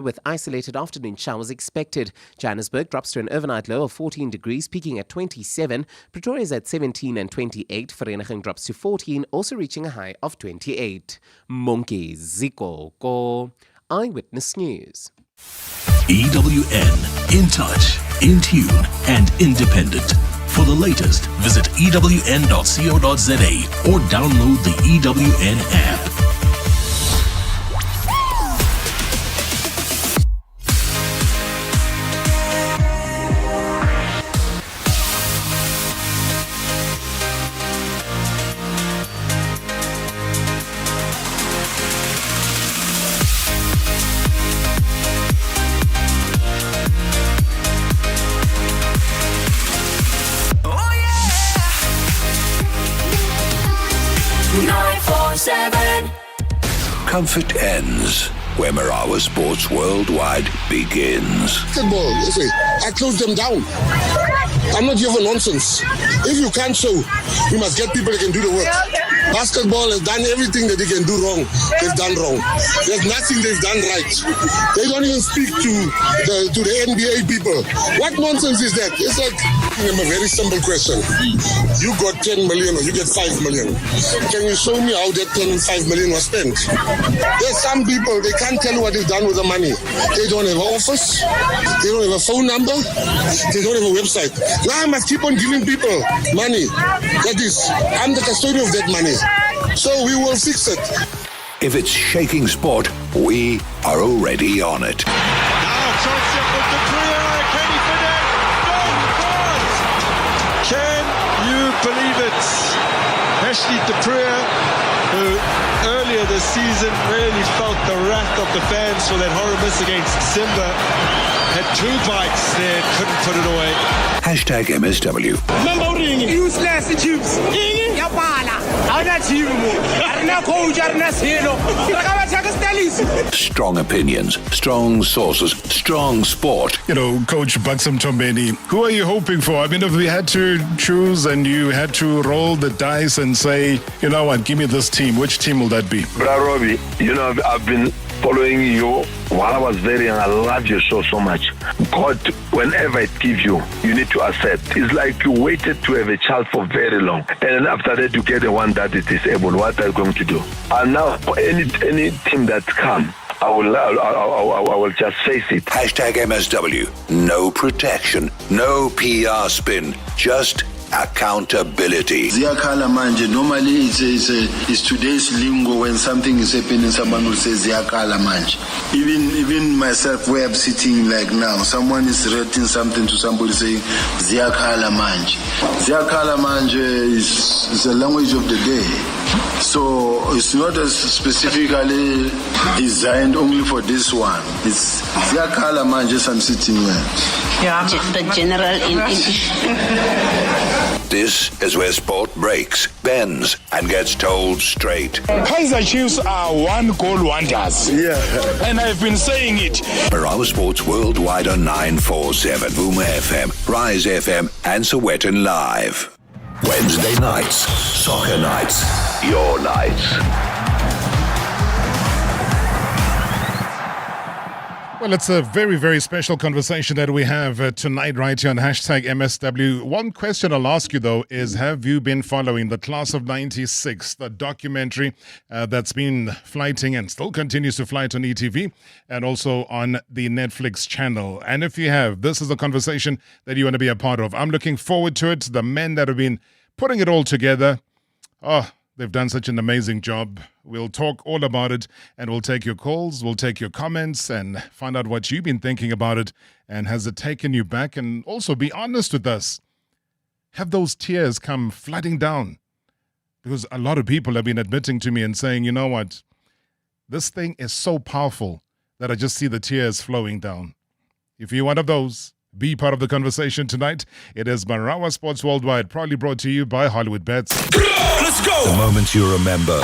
with isolated afternoon showers expected. Johannesburg drops to an overnight low of 14 degrees, peaking at 27. Pretoria is at 17 and 28. Vereeniging drops to 14, also reaching a high of 28. Monkey Ziko Ko. Eyewitness News. EWN, in touch, in tune, and independent. For the latest, visit ewn.co.za or download the EWN app. Comfort ends where Marawa Sports Worldwide begins. Basketball, I close them down. I'm not here for nonsense. If you can't show, you must get people that can do the work. Basketball has done everything that they can do wrong. They've done wrong. There's nothing they've done right. They don't even speak to the NBA people. What nonsense is that? It's like a very simple question. You got 10 million or you get 5 million. Can you show me how that 5 million was spent? There's some people, they can't tell you what they've done with the money. They don't have an office. They don't have a phone number. They don't have a website. Now I must keep on giving people money. That is, I'm the custodian of that money. So we will fix it. If it's shaking sport, we are already on it. Now Chelsea with the Priya. Can he finish? No, he can't. Can you believe it? Ashley De Priya, who earlier this season really felt the wrath of the fans for that horror miss against Simba, had 2 bites there, couldn't put it away. Hashtag MSW. Useless chips. Strong opinions, strong sources, strong sport. You know, Coach Buxom Tombeni, who are you hoping for? I mean, if we had to choose and you had to roll the dice and say, you know what, give me this team, which team will that be? Robbie, you know, I've been following you while I was very young. I loved your show so much. God, whenever it gives you, you need to accept. It's like you waited to have a child for very long. And then after that, you get the one that is disabled. What are you going to do? And now, any team that comes, I will just face it. Hashtag MSW. No protection, no PR spin, just accountability. Ziyakhala manje. Normally it's today's lingo. When something is happening, someone will say ziyakhala manje. Even myself, where I'm sitting like now, someone is writing something to somebody saying ziyakhala manje. Ziyakhala manje is the language of the day. So it's not as specifically designed only for this one. It's ziyakhala manje as I'm sitting here. Yeah, the general This is where sport breaks, bends, and gets told straight. Kaizer Chiefs are 1-goal wonders. Yeah. And I've been saying it. Marawa Sports Worldwide on 947, Vuma FM, Rise FM, and Sowetan Live. Wednesday nights, soccer nights, your nights. Well, it's a very, very special conversation that we have tonight right here on hashtag MSW. One question I'll ask you, though, is have you been following the Class of 96, the documentary that's been flighting and still continues to flight on ETV and also on the Netflix channel? And if you have, this is a conversation that you want to be a part of. I'm looking forward to it. The men that have been putting it all together, they've done such an amazing job. We'll talk all about it and we'll take your calls, we'll take your comments and find out what you've been thinking about it and has it taken you back, and also be honest with us. Have those tears come flooding down? Because a lot of people have been admitting to me and saying, you know what, this thing is so powerful that I just see the tears flowing down. If you're one of those, be part of the conversation tonight. It is Marawa Sports Worldwide, proudly brought to you by Hollywood Bets. Let's go! The moments you remember.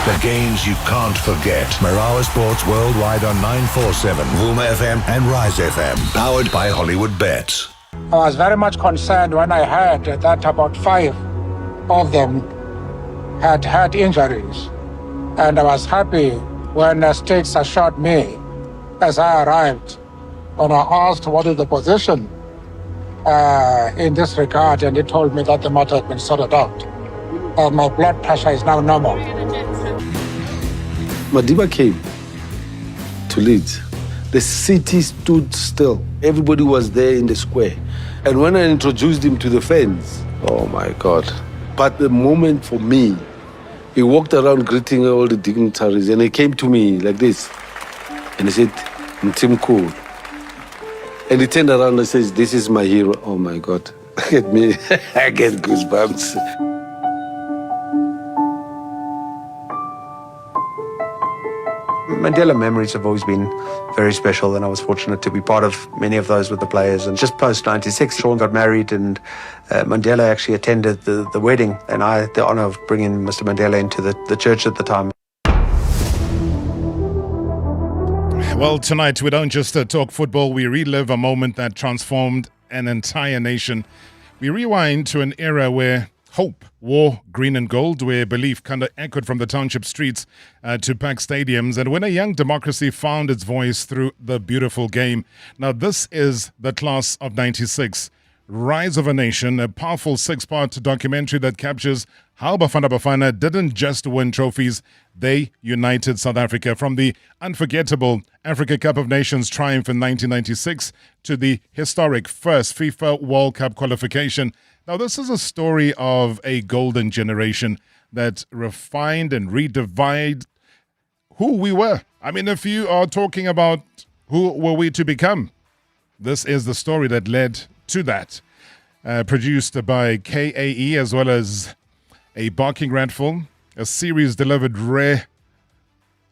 The games you can't forget. Marawa Sports Worldwide on 947, Vuma FM and Rise FM. Powered by Hollywood Bets. I was very much concerned when I heard that about 5 of them had injuries. And I was happy when Stakes assured me as I arrived, when I asked what is the position in this regard, and he told me that the matter had been sorted out. My blood pressure is now normal. Madiba came to Leeds. The city stood still. Everybody was there in the square. And when I introduced him to the fans, oh my God. But the moment for me, he walked around greeting all the dignitaries, and he came to me like this. And he said, "Tim Cool." And he turned around and says, "This is my hero." Oh my God. Look at me. I get goosebumps. Mandela memories have always been very special, and I was fortunate to be part of many of those with the players. And just post-96, Sean got married, and Mandela actually attended the wedding, and I had the honour of bringing Mr. Mandela into the church at the time. Well, tonight we don't just talk football, we relive a moment that transformed an entire nation. We rewind to an era where hope wore green and gold, where belief kind of echoed from the township streets to packed stadiums, and when a young democracy found its voice through the beautiful game. Now, this is the class of 96. Rise of a Nation, a powerful 6-part documentary that captures how Bafana didn't just win trophies, they united South Africa. From the unforgettable Africa Cup of Nations triumph in 1996 to the historic first FIFA World Cup qualification. Now, this is a story of a golden generation that refined and redivided who we were. I mean, if you are talking about who were we to become, this is the story that led to that. Produced by KAE as well as a Barking Ratful, a series delivered rare.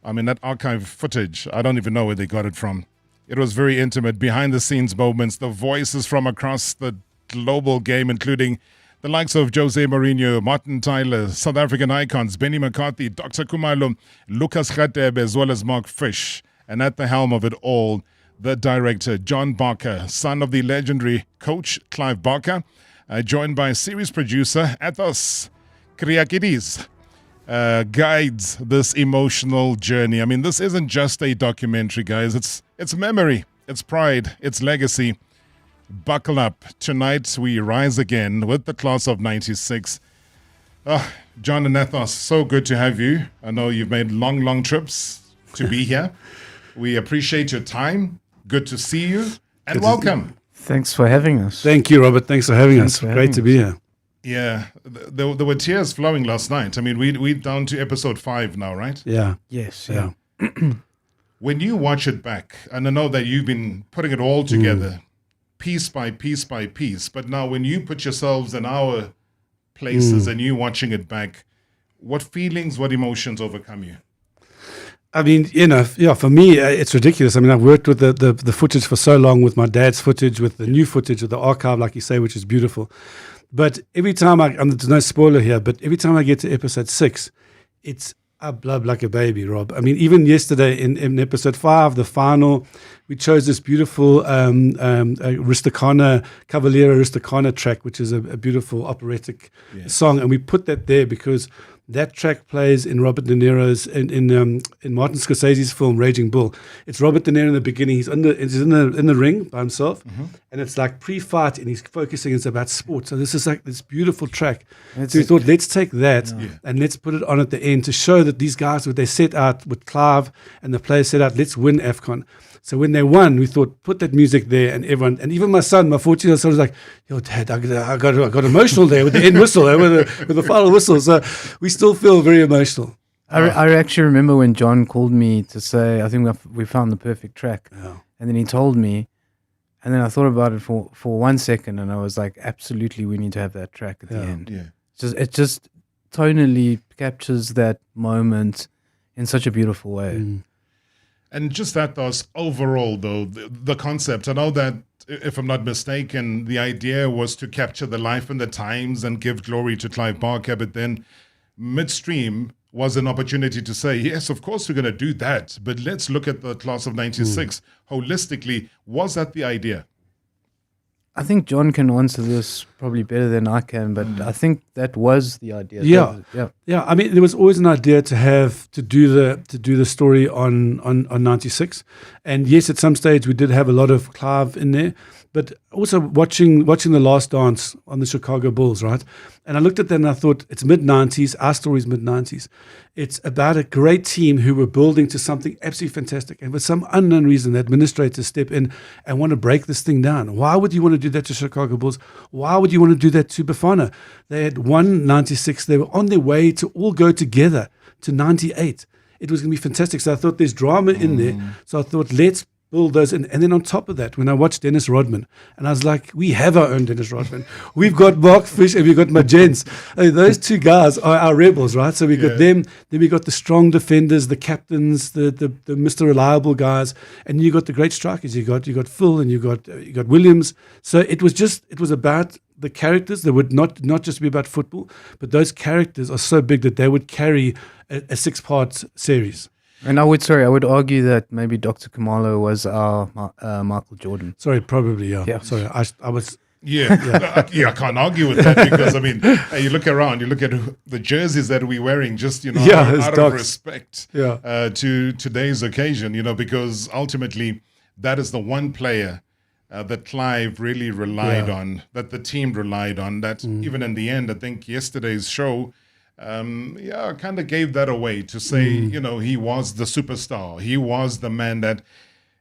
I mean, that archive footage, I don't even know where they got it from. It was very intimate, behind the scenes moments, the voices from across the global game, including the likes of Jose Mourinho, Martin Tyler, South African icons, Benny McCarthy, Dr. Kumalo, Lucas Radebe, as well as Mark Fish. And at the helm of it all, the director, John Barker, son of the legendary coach, Clive Barker, joined by series producer, Athos Kriakidis, guides this emotional journey. I mean, this isn't just a documentary, guys. It's memory, it's pride, it's legacy. Buckle up. Tonight, we rise again with the class of 96. John and Athos, so good to have you. I know you've made long trips to be here. We appreciate your time. Good to see you. And welcome. Thanks for having us. Thank you, Robert. Thanks for having us. Great to be here. Yeah, there were tears flowing last night. I mean, we're down to episode 5 now, right? Yeah. Yes. Yeah. When you watch it back, and I know that you've been putting it all together, piece by piece by piece, but now when you put yourselves in our places and you watching it back, what feelings, what emotions overcome you? I mean, for me, it's ridiculous. I mean, I've worked with the footage for so long, with my dad's footage, with the new footage, with the archive, like you say, which is beautiful. But every time there's no spoiler here, but every time I get to episode 6, I blub like a baby, Rob. I mean, even yesterday in episode 5, the final, we chose this beautiful Cavaliera Rusticana track, which is a beautiful operatic song. And we put that there because that track plays in Robert De Niro's in Martin Scorsese's film Raging Bull. It's Robert De Niro in the beginning. He's in the ring by himself, and it's like pre-fight, and he's focusing. It's about sport. So this is like this beautiful track. So we thought, let's take that and let's put it on at the end to show that these guys, what they set out with Clive and the players set out, let's win AFCON. So when they won, we thought, put that music there, and everyone, and even my son, my 14-year-old son, was like, "Yo, Dad, I got emotional there with the end whistle, with the final whistle." So we still feel very emotional. I actually remember when John called me to say, "I think we found the perfect track," and then he told me, and then I thought about it for 1 second, and I was like, "Absolutely, we need to have that track at the end." Yeah, it just tonally captures that moment in such a beautiful way. And just that, thus, overall, though, the concept, I know that, if I'm not mistaken, the idea was to capture the life and the times and give glory to Clive Barker, but then midstream was an opportunity to say, yes, of course we're going to do that, but let's look at the class of 96 holistically. Was that the idea? I think John can answer this probably better than I can, but I think that was the idea. Yeah, yeah. yeah. I mean, there was always an idea to do the story on 96, and yes, at some stage we did have a lot of Clive in there, but also watching The Last Dance on the Chicago Bulls, right? And I looked at that and I thought, it's mid-90s, our story's mid-90s. It's about a great team who were building to something absolutely fantastic. And for some unknown reason, the administrators step in and want to break this thing down. Why would you want to do that to Chicago Bulls? Why would you want to do that to Bafana? They had won 96. They were on their way to all go together to 98. It was going to be fantastic. So I thought there's drama in there. So I thought, let's build those. And then on top of that, when I watched Dennis Rodman, and I was like, we have our own Dennis Rodman. We've got Mark Fish and we've got Majens. Those two guys are our rebels, right? So we got them. Then we got the strong defenders, the captains, the Mr. Reliable guys, and you got the great strikers. You got Phil and you got Williams. So it was about the characters. That would not just be about football, but those characters are so big that they would carry a 6-part series. And I would argue that maybe Dr. Kamalo was our Michael Jordan. Sorry, probably, yeah. Sorry, I was... Yeah, I can't argue with that because, I mean, you look around, you look at the jerseys that we're wearing just, out of respect to today's occasion, because ultimately that is the one player that Clive really relied on, that the team relied on, that even in the end, I think yesterday's show... kind of gave that away to say, he was the superstar. He was the man that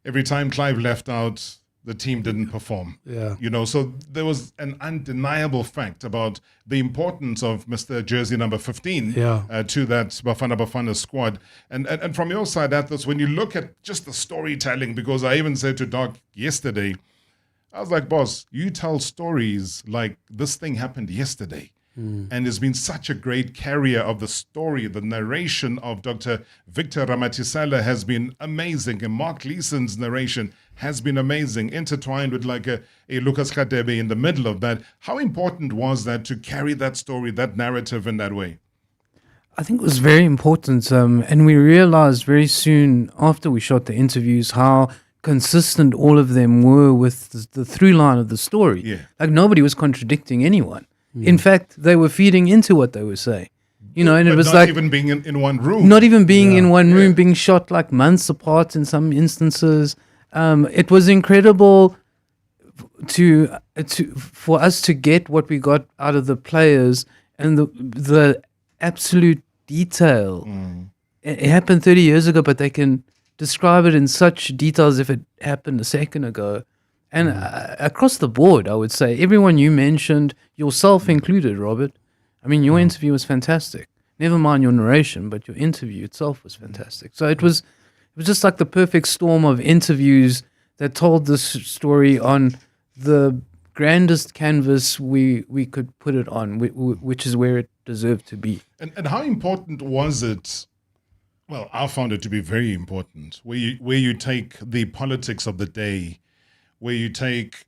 every time Clive left out, the team didn't perform. Yeah. So there was an undeniable fact about the importance of Mr. Jersey number 15 to that Bafana squad. And from your side, Athos, when you look at just the storytelling, because I even said to Doc yesterday, I was like, boss, you tell stories like this thing happened yesterday. And has been such a great carrier of the story. The narration of Dr. Victor Ramatisela has been amazing, and Mark Leeson's narration has been amazing, intertwined with like a Lucas Radebe in the middle of that. How important was that to carry that story, that narrative in that way? I think it was very important, and we realized very soon after we shot the interviews how consistent all of them were with the through line of the story. Yeah. Like nobody was contradicting anyone. In fact, they were feeding into what they were saying, and it was not like even being in one room. Not even being in one room, being shot like months apart in some instances. It was incredible for us to get what we got out of the players and the absolute detail. It happened 30 years ago, but they can describe it in such detail as if it happened a second ago. And across the board, I would say, everyone you mentioned, yourself included, Robert. I mean, your interview was fantastic. Never mind your narration, but your interview itself was fantastic. So it was just like the perfect storm of interviews that told this story on the grandest canvas we could put it on, which is where it deserved to be. And how important was it? Well, I found it to be very important, where you take the politics of the day, where you take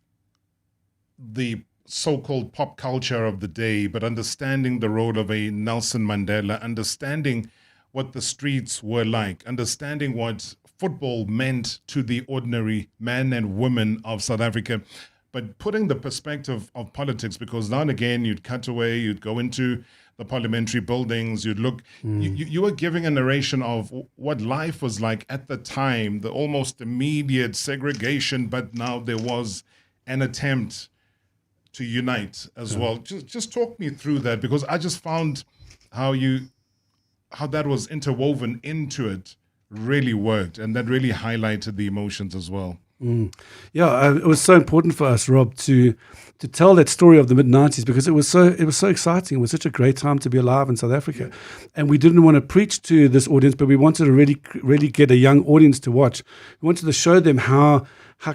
the so-called pop culture of the day, but understanding the role of a Nelson Mandela, understanding what the streets were like, understanding what football meant to the ordinary man and woman of South Africa, but putting the perspective of politics, because now and again you'd cut away, you'd go into the parliamentary buildings, you'd look, you were giving a narration of what life was like at the time, the almost immediate segregation, but now there was an attempt to unite as well. Just talk me through that, because I just found how that was interwoven into it really worked, and that really highlighted the emotions as well. Yeah, it was so important for us, Rob, to tell that story of the mid-90s, because it was so exciting. It was such a great time to be alive in South Africa, and we didn't want to preach to this audience, but we wanted to really get a young audience to watch. We wanted to show them how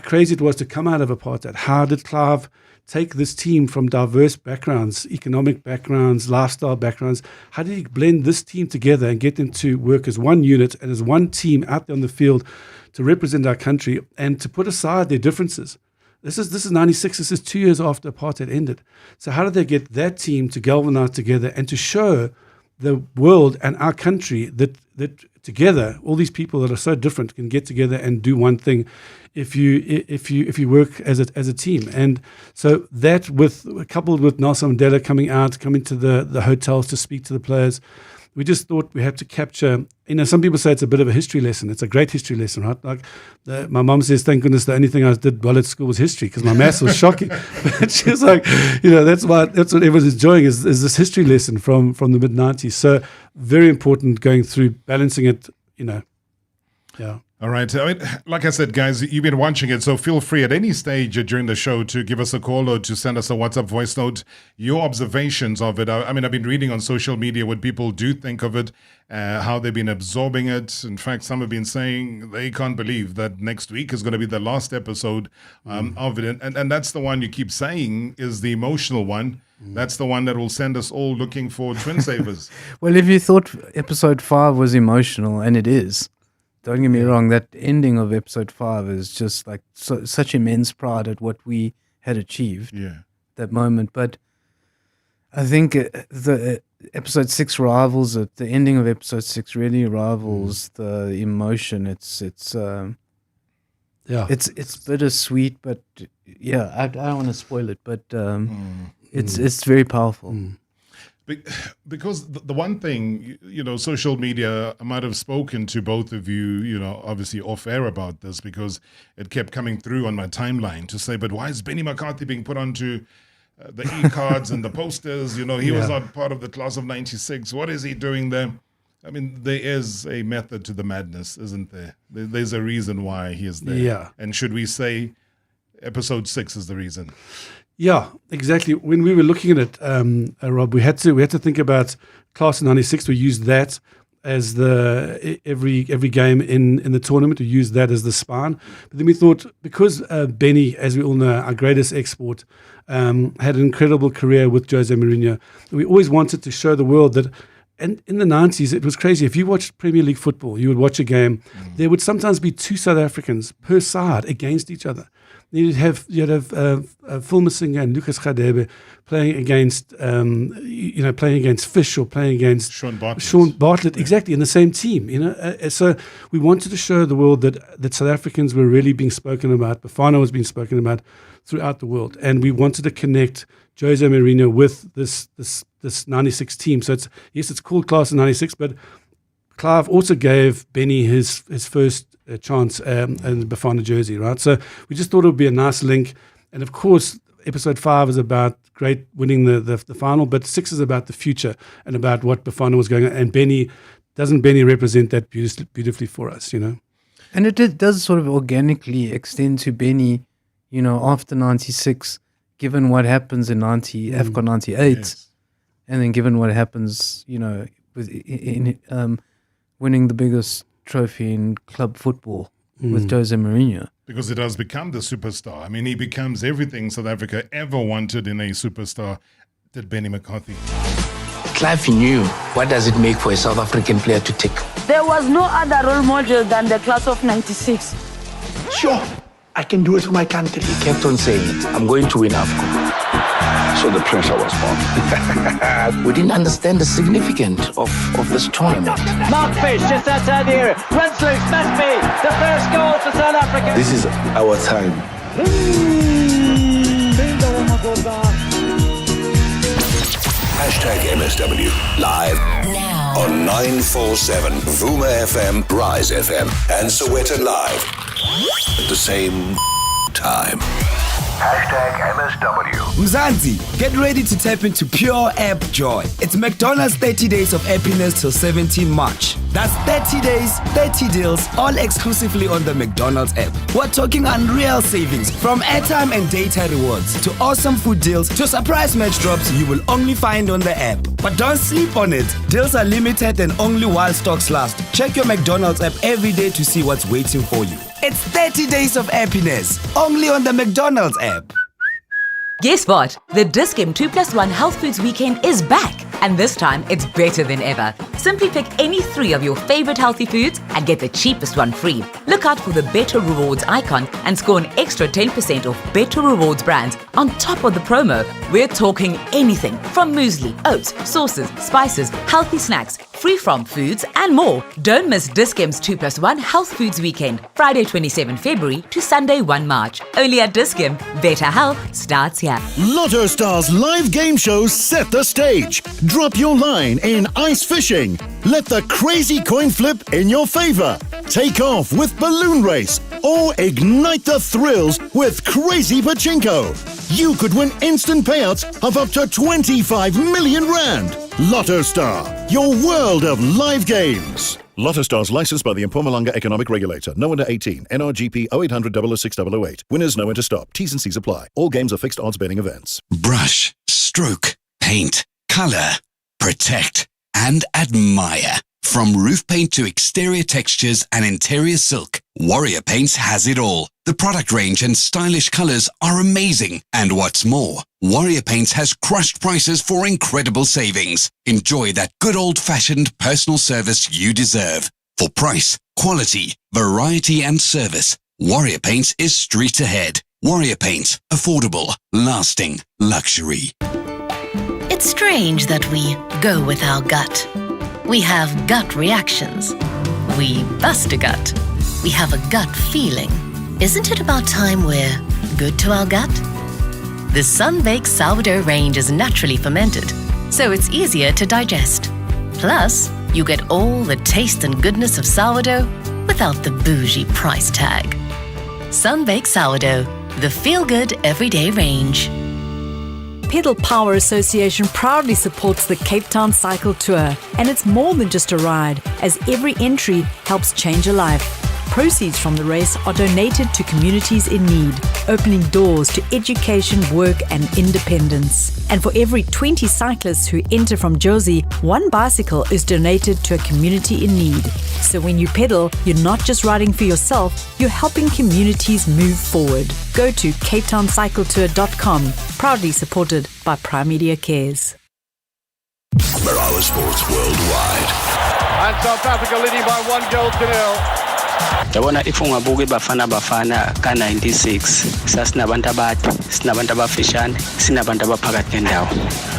crazy it was to come out of apartheid. How did Clive take this team from diverse backgrounds, economic backgrounds, lifestyle backgrounds? How did he blend this team together and get them to work as one unit and as one team out there on the field to represent our country and to put aside their differences? This is 96. This is 2 years after apartheid ended. So how did they get that team to galvanize together and to show the world and our country that together, all these people that are so different can get together and do one thing if you work as a team. And so that, coupled with Nelson Mandela coming to the hotels to speak to the players, we just thought we had to capture, some people say it's a bit of a history lesson. It's a great history lesson, right? Like my mom says, thank goodness the only thing I did well at school was history, because my maths was shocking. But she was like, that's what everyone's enjoying is this history lesson from the mid-90s. So very important going through, balancing it, yeah. All right. Like I said, guys, you've been watching it, so feel free at any stage during the show to give us a call or to send us a WhatsApp voice note, your observations of it. I've been reading on social media what people do think of it, how they've been absorbing it. In fact, some have been saying they can't believe that next week is going to be the last episode of it. And that's the one you keep saying is the emotional one. That's the one that will send us all looking for Twin Savers. Well, if you thought episode 5 was emotional, and it is, don't get me wrong, that ending of episode 5 is just like such immense pride at what we had achieved. Yeah. That moment. But I think the episode 6 rivals it. The ending of episode 6 really rivals the emotion. It's bittersweet, but yeah, I don't want to spoil it, but it's very powerful. Because the one thing, social media, I might have spoken to both of you, obviously off air about this, because it kept coming through on my timeline to say, but why is Benny McCarthy being put onto the e-cards and the posters? He was not part of the class of 96. What is he doing there? There is a method to the madness, isn't there? There's a reason why he is there. Yeah. And should we say episode 6 is the reason? Yeah, exactly. When we were looking at it, Rob, we had to think about class of 96. We used that as every game in the tournament. We used that as the spine. But then we thought, because Benny, as we all know, our greatest export, had an incredible career with Jose Mourinho, we always wanted to show the world that. And in the 90s, it was crazy. If you watched Premier League football, you would watch a game. There would sometimes be 2 South Africans per side against each other. You'd have Phil Masinga and Lucas Radebe playing against Fish or playing against Sean Bartlett, exactly, in the same team. So we wanted to show the world that South Africans were really being spoken about. Bafana was being spoken about throughout the world, and we wanted to connect Jose Mourinho with this 96 team. So it's called Class of 96, but Clive also gave Benny his first chance in the Bafana jersey, right? So we just thought it would be a nice link. And of course, episode 5 is about winning the final, but 6 is about the future and about what Bafana was going on. And doesn't Benny represent that beautifully for us, And it does sort of organically extend to Benny, after 96, given what happens in AFCON 98, yes. And then given what happens, with winning the biggest trophy in club football with Jose Mourinho. Because it has become the superstar. He becomes everything South Africa ever wanted in a superstar, did Benny McCarthy. Clive knew what does it make for a South African player to tick. There was no other role model than the class of 96. Sure, I can do it for my country. He kept on saying, I'm going to win AFCON. So the pressure was on. We didn't understand the significance of this tournament. Mark Fish just outside the area. Runs loose, must be the first goal for South Africa. This is our time. #MSW live now on 947 Vuma FM, Rise FM, and Sowetan Live at the same time. #MSW. Mzansi, get ready to tap into pure app joy. It's McDonald's 30 days of happiness till 17 March. That's 30 days, 30 deals, all exclusively on the McDonald's app. We're talking unreal savings, from airtime and data rewards to awesome food deals to surprise match drops you will only find on the app. But don't sleep on it. Deals are limited and only while stocks last. Check your McDonald's app every day to see what's waiting for you. It's 30 days of happiness, only on the McDonald's app. Guess what? The Dis-Chem 2+1 Health Foods Weekend is back. And this time, it's better than ever. Simply pick any 3 of your favorite healthy foods and get the cheapest one free. Look out for the Better Rewards icon and score an extra 10% off Better Rewards brands on top of the promo. We're talking anything from muesli, oats, sauces, spices, healthy snacks, free from foods, and more. Don't miss Dis-Chem's 2+1 Health Foods Weekend, Friday 27 February to Sunday 1 March. Only at Dis-Chem. Better health starts here. Lotto Stars live game shows set the stage. Drop your line in ice fishing. Let the crazy coin flip in your favor. Take off with balloon race or ignite the thrills with crazy pachinko. You could win instant payouts of up to 25 million rand. Lotto Star, your world of live games. Lotto Stars licensed by the Mpumalanga Economic Regulator. No under 18. NRGP 0800 006 008. Winners know when to stop. T's and C's apply. All games are fixed odds betting events. Brush, stroke, paint, color, protect, and admire. From roof paint to exterior textures and interior silk, Warrior Paints has it all. The product range and stylish colors are amazing. And what's more, Warrior Paints has crushed prices for incredible savings. Enjoy that good old-fashioned personal service you deserve. For price, quality, variety and service, Warrior Paints is street ahead. Warrior Paints, affordable, lasting, luxury. It's strange that we go with our gut. We have gut reactions. We bust a gut. We have a gut feeling. Isn't it about time we're good to our gut? The Sun-Baked Sourdough range is naturally fermented, so it's easier to digest. Plus, you get all the taste and goodness of sourdough without the bougie price tag. Sun-Baked Sourdough, the feel-good everyday range. Pedal Power Association proudly supports the Cape Town Cycle Tour, and it's more than just a ride, as every entry helps change a life. Proceeds from the race are donated to communities in need, opening doors to education, work and independence. And for every 20 cyclists who enter from Jozi, one bicycle is donated to a community in need. So when you pedal, you're not just riding for yourself, you're helping communities move forward. Go to CapetownCycletour.com, proudly supported by Primedia Cares. Marawa Sports Worldwide. And South Africa leading by 1-0. Yabona if ungabuka Bafana ka 96 sasinabantu abade sinabantu abafishane sinabantu abaphakathi nendawo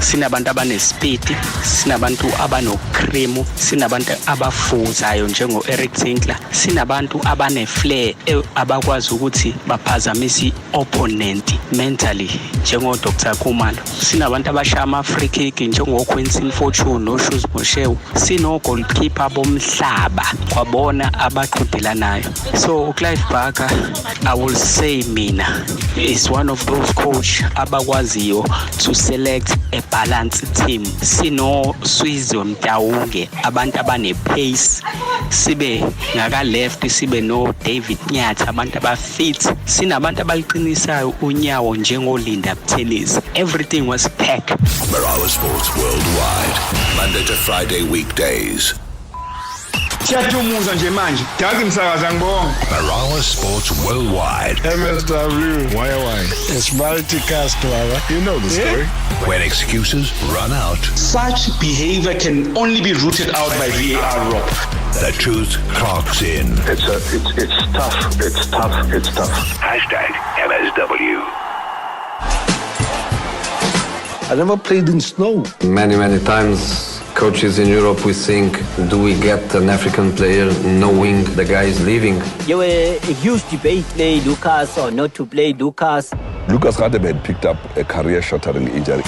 sinabantu abanespeed sinabantu abanocream sinabantu abafuzayo njengo Eric Zinkler sinabantu abane flair abakwazi ukuthi baphazamise opponent mentally njengo Dr Khumalo sinabantu abashaya ama free kick njengo Quincy Fortune no Shoes Moshew sino goalkeeper bomhlaba kwabona abaqhudelanayo. So Clive Barker, I will say mina, is one of those coach abakwaziyo to select a balanced team. Sino Swizwe Mtaunge, abantu abane pace, sibe ngaka left sibe no David Nyatha, abantu abafit, sinabantu abaliqinisayo unyawo njengoLinda Buthelezi. Everything was packed. Marawa Sports Worldwide, Monday to Friday weekdays. Siyadumuza nje manje. Dazi msakaza ngibonga. Marawa Sports Worldwide. MSW. Why? It's multicast, Baba. You know the story. When excuses run out. Such behavior can only be rooted out by VAR, Rob. The truth clocks in. It's tough. It's tough. Hashtag MSW. I never played in snow. Many times, coaches in Europe, we think, do we get an African player knowing the guy is leaving? There were a huge debate, play Lucas or not to play Lucas. Lucas Radebe picked up a career-shattering injury.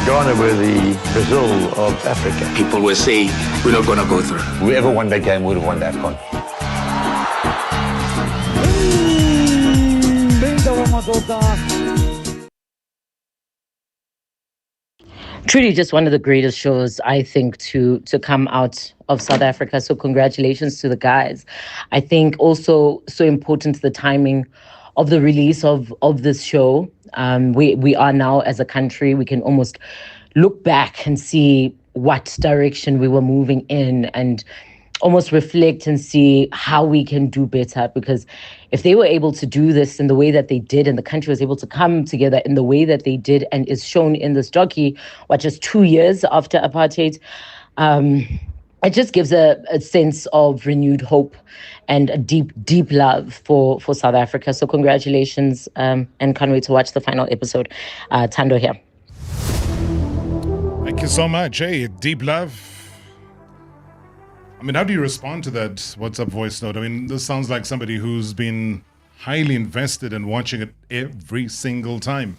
Ghana were the Brazil of Africa. People were saying, we're not going to go through. Whoever won that game would have won the AFCON. Truly just one of the greatest shows, I think, to come out of South Africa. So congratulations to the guys. I think also so important the timing of the release of this show. We are now, as a country, we can almost look back and see what direction we were moving in and almost reflect and see how we can do better. Because if they were able to do this in the way that they did, and the country was able to come together in the way that they did, and is shown in this docu, just 2 years after apartheid, it just gives a sense of renewed hope and a deep love for South Africa. So congratulations, and can't wait to watch the final episode. Thando here. Thank you so much. Hey, deep love. mean, how do you respond to that WhatsApp voice note? I mean, this sounds like somebody who's been highly invested in watching it every single time.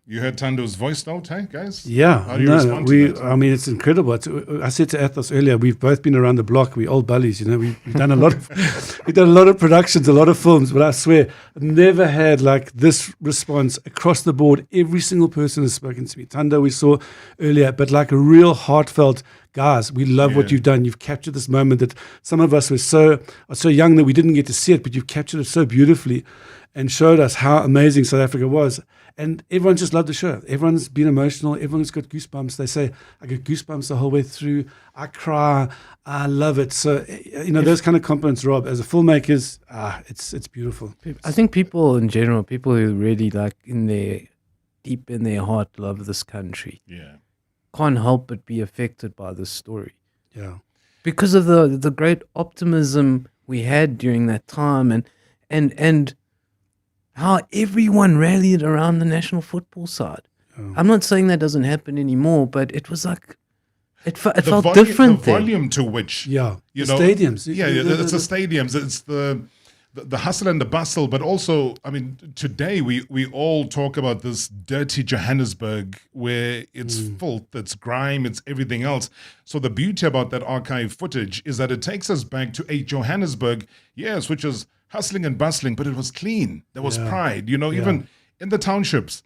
You heard Tando's voice note, hey, guys? Yeah. How do you respond to that? I mean, it's incredible. I said to Athos earlier, we've both been around the block. We're old bullies, you know. We've done a lot of we've done a lot of productions, a lot of films, but I swear, I've never had like this response across the board. Every single person has spoken to me. Tando we saw earlier, but like a real heartfelt, guys, we love what you've done. You've captured this moment that some of us are so young that we didn't get to see it, but you've captured it so beautifully and showed us how amazing South Africa was. And everyone just loved the show. Everyone's been emotional. Everyone's got goosebumps. They say, I get goosebumps the whole way through. I cry. I love it. So, you know, those kind of compliments, Rob, as a filmmakers, it's beautiful. I think people in general, people who really like deep in their heart love this country. Yeah. Can't help but be affected by this story. Yeah. Because of the great optimism we had during that time and how everyone rallied around the national football side. Oh. I'm not saying that doesn't happen anymore, but it was like, it felt different The volume to which, you know, stadiums. It's the stadiums. It's the hustle and the bustle, but also, I mean, today we all talk about this dirty Johannesburg where it's filth, it's grime, it's everything else. So the beauty about that archive footage is that it takes us back to a Johannesburg, yes, which is hustling and bustling, but it was clean. There was pride, you know, even in the townships,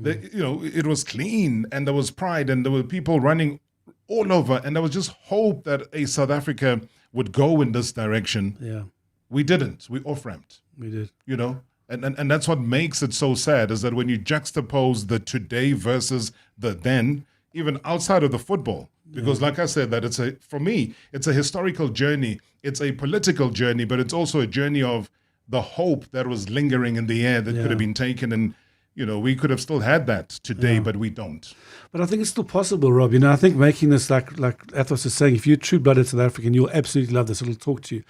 it was clean and there was pride and there were people running all over and there was just hope that a South Africa would go in this direction. Yeah. We didn't. We off-ramped. We did. You know, and that's what makes it so sad is that when you juxtapose the today versus the then, even outside of the football, because like I said, that for me, it's a historical journey. It's a political journey, but it's also a journey of the hope that was lingering in the air that could have been taken. And, you know, we could have still had that today, but we don't. But I think it's still possible, Rob. You know, I think making this, like Athos is saying, if you're a true-blooded South African, you'll absolutely love this. It'll talk to you.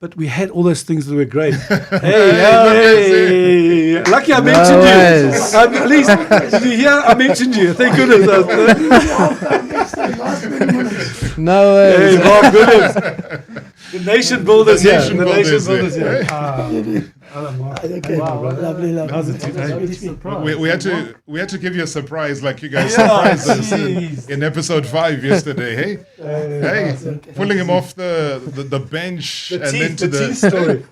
But we had all those things that were great. Hey. Lucky I mentioned you. At least, did you hear? I mentioned you. Thank goodness. No way. Hey, Mark Williams. The nation builders here. The nation builders here. Lovely. We had to give you a surprise, like you guys surprised us in episode 5 yesterday. Hey, pulling him off the bench then to the teeth story.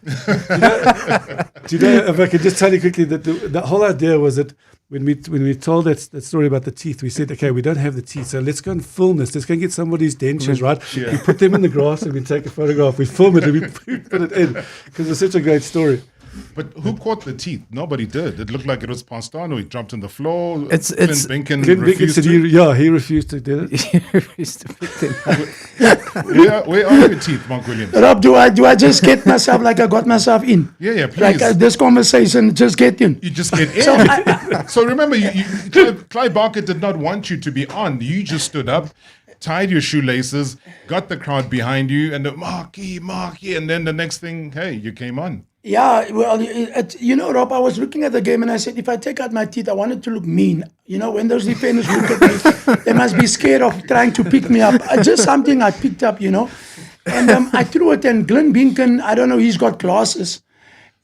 Do you know, if I could just tell you quickly that the whole idea was that when we told that story about the teeth, we said, okay, we don't have the teeth, so let's go and film this. Let's go and get somebody's dentures, right? Yeah. We put them in the grass and we take a photograph. We film it and we put it in because it's such a great story. But who caught the teeth? Nobody did. It looked like it was passed on, or he dropped on the floor. Clint Binkin refused to. He refused to do it. He refused to pick them up. Where are your teeth, Mark Williams? Rob, do I just get myself like I got myself in? Yeah, please. Like this conversation, just get in. You just get in. So remember, Clive Barker did not want you to be on. You just stood up, tied your shoelaces, got the crowd behind you, and the Marky, and then the next thing, hey, you came on. Yeah, well, you know, Rob, I was looking at the game and I said, if I take out my teeth, I want it to look mean. You know, when those defenders look at me, they must be scared of trying to pick me up. Just something I picked up, you know. And I threw it, and Glenn Binkin, I don't know, he's got glasses.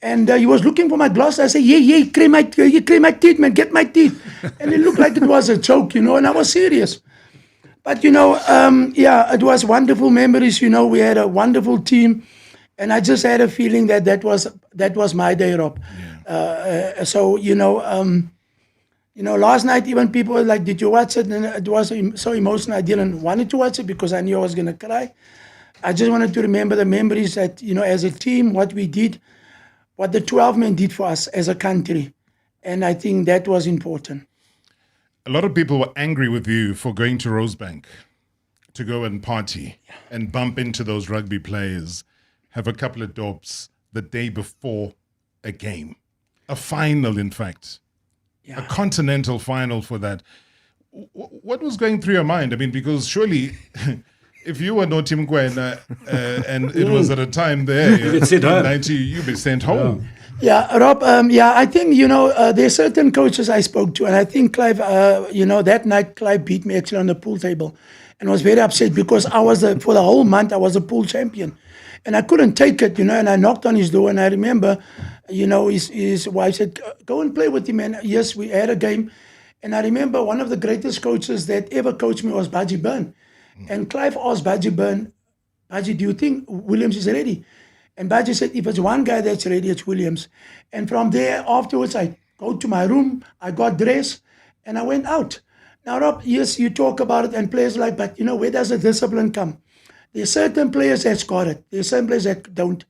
And he was looking for my glasses. I said, yeah, cream my teeth, man, get my teeth. And it looked like it was a joke, you know, and I was serious. But, you know, it was wonderful memories. You know, we had a wonderful team. And I just had a feeling that was my day, Rob. Yeah. So last night even people were like, "Did you watch it?" And it was so emotional. I didn't want to watch it because I knew I was going to cry. I just wanted to remember the memories that, you know, as a team, what we did, what the 12 men did for us as a country, and I think that was important. A lot of people were angry with you for going to Rosebank to go and party and bump into those rugby players. Have a couple of dopes the day before a game. A final, in fact. Yeah. A continental final for that. What was going through your mind? I mean, because surely if you were Notim Gwena and it was at a time there, you'd be sent home. Yeah, Rob, I think, you know, there are certain coaches I spoke to, and I think Clive, that night Clive beat me actually on the pool table. and was very upset because I was, for the whole month, I was a pool champion. And I couldn't take it, and I knocked on his door, and I remember, his wife said, go and play with him. And yes, we had a game. And I remember one of the greatest coaches that ever coached me was Budgie Byrne. And Clive asked Budgie Byrne, Budgie, do you think Williams is ready? And Budgie said, if it's one guy that's ready, it's Williams. And from there, afterwards, I go to my room, I got dressed, and I went out. Now, Rob, yes, you talk about it, and players like, but where does the discipline come? There's certain players that's got it. There's some players that don't.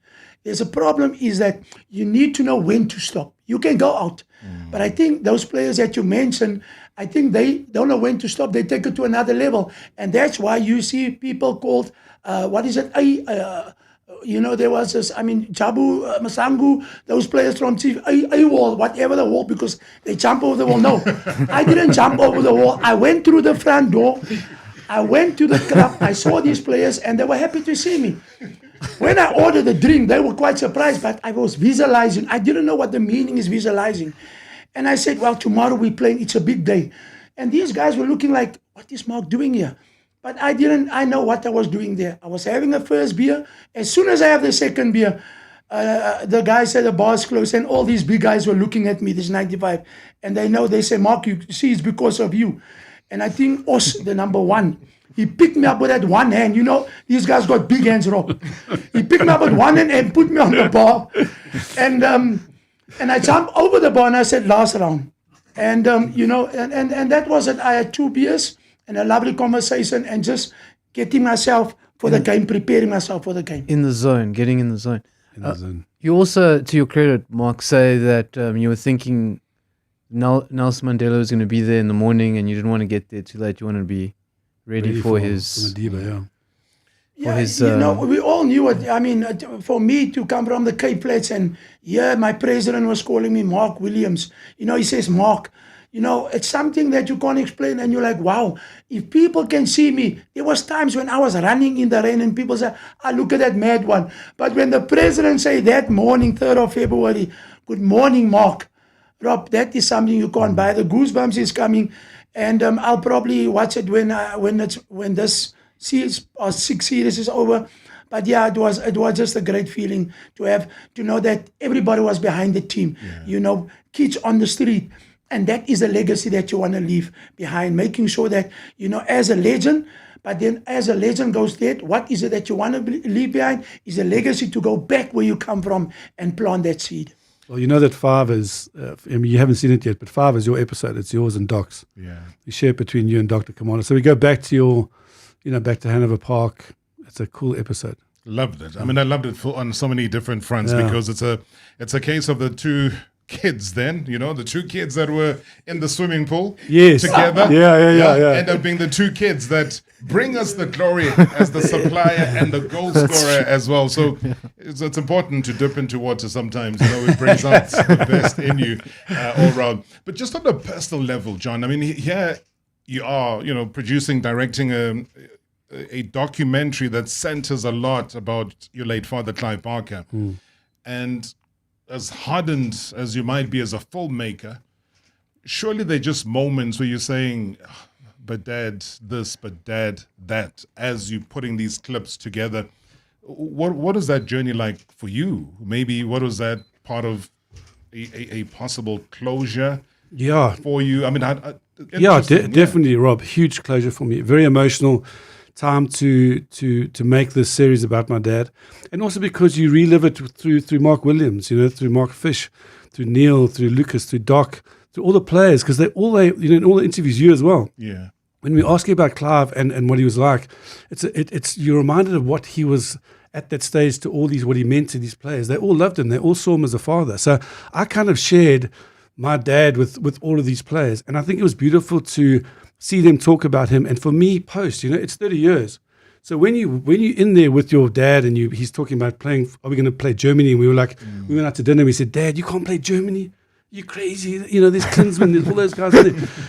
There's a problem is that you need to know when to stop. You can go out. But I think those players that you mentioned, I think they don't know when to stop. They take it to another level. And that's why you see people called, there was this, Jabu, Masangu, those players from a wall, whatever the wall, because they jump over the wall. No, I didn't jump over the wall. I went through the front door. I went to the club. I saw these players, and they were happy to see me. When I ordered the drink, they were quite surprised, but I was visualizing. I didn't know what the meaning is visualizing. And I said, well, tomorrow we're playing. It's a big day. And these guys were looking like, what is Mark doing here? But I know what I was doing there. I was having a first beer. As soon as I have the second beer, the guy said the bar's closed, and all these big guys were looking at me, this 95. And they say, Mark, you see, it's because of you. And I think Os, the number one, he picked me up with that one hand. These guys got big hands, Rob. He picked me up with one hand and put me on the bar. And I jumped over the bar and I said, last round. And, and that was it. I had 2 beers and a lovely conversation and just getting myself for the game, preparing myself for the game. In the zone, getting in the zone. You also, to your credit, Mark, say that you were thinking Nelson Mandela was going to be there in the morning and you didn't want to get there too late. You wanted to be ready for his... Madiba, we all knew it. For me to come from the Cape Flats and my president was calling me Mark Williams. He says, Mark, it's something that you can't explain. And you're like, wow, if people can see me. There was times when I was running in the rain and people say, look at that mad one. But when the president say that morning, 3rd of February, good morning, Mark. Rob, that is something you can't buy. The goosebumps is coming. And I'll probably watch it when this series or 6 series is over. But yeah, it was just a great feeling to know that everybody was behind the team. Kids on the street. And that is a legacy that you want to leave behind, making sure that, as a legend, but then as a legend goes dead, what is it that you want to leave behind? Is a legacy to go back where you come from and plant that seed. Well, you know that 5 is, you haven't seen it yet, but 5 is your episode. It's yours and Doc's. Yeah. You share it between you and Dr. Kamala. So we go back to back to Hanover Park. It's a cool episode. Loved it. I loved it on so many different fronts because it's a case of the 2 kids then, the 2 kids that were in the swimming pool together. Yeah. End up being the 2 kids that bring us the glory as the supplier and the goal scorer as well. So it's important to dip into water sometimes. It brings out the best in you all round. But just on a personal level, John, here you are, producing, directing a documentary that centers a lot about your late father, Clive Barker. And as hardened as you might be as a filmmaker, surely they're just moments where you're saying, but Dad this, but Dad that, as you're putting these clips together. What is that journey like for you? Maybe what was that part of a possible closure for you? Definitely, Rob. Huge closure for me. Very emotional time to make this series about my dad, and also because you relive it through Mark Williams, through Mark Fish, through Neil, through Lucas, through Doc, through all the players, because in all the interviews, you as well. Yeah. When we ask you about Clive and what he was like, it's you're reminded of what he was at that stage to all these, what he meant to these players. They all loved him. They all saw him as a father. So I kind of shared my dad with all of these players, and I think it was beautiful to see them talk about him. And for me, it's 30 years. So when you in there with your dad and he's talking about playing, are we going to play Germany? And we were like, we went out to dinner. We said, Dad, you can't play Germany. You're crazy. There's Klinsmann, there's all those guys.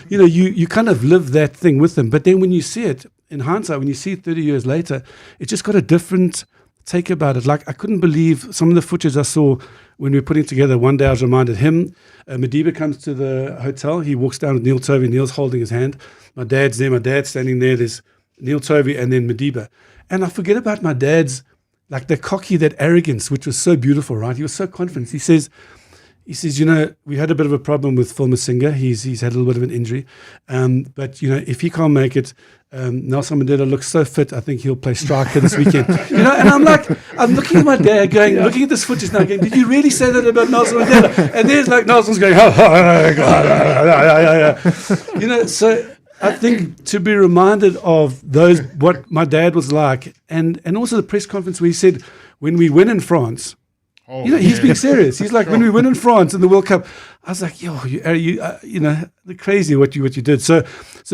You kind of live that thing with them. But then when you see it in hindsight, when you see it 30 years later, it's just got a different take about it. Like, I couldn't believe some of the footage I saw when we were putting together. One day I was reminded him, Madiba comes to the hotel. He walks down with Neil Tovey. Neil's holding his hand. My dad's there. My dad's standing there. There's Neil Tovey, and then Madiba. And I forget about my dad's, like the cocky, that arrogance, which was so beautiful, right? He was so confident. He says, we had a bit of a problem with Phil Masinga. He's had a little bit of an injury. But, if he can't make it, Nelson Mandela looks so fit. I think he'll play striker this weekend. And I'm looking at my dad looking at this footage now going, did you really say that about Nelson Mandela? And there's like Nelson's going, so I think to be reminded of what my dad was like, and also the press conference where he said, when we win in France, he's being serious. He's like, when we win in France in the World Cup, I was like, the crazy what you did. So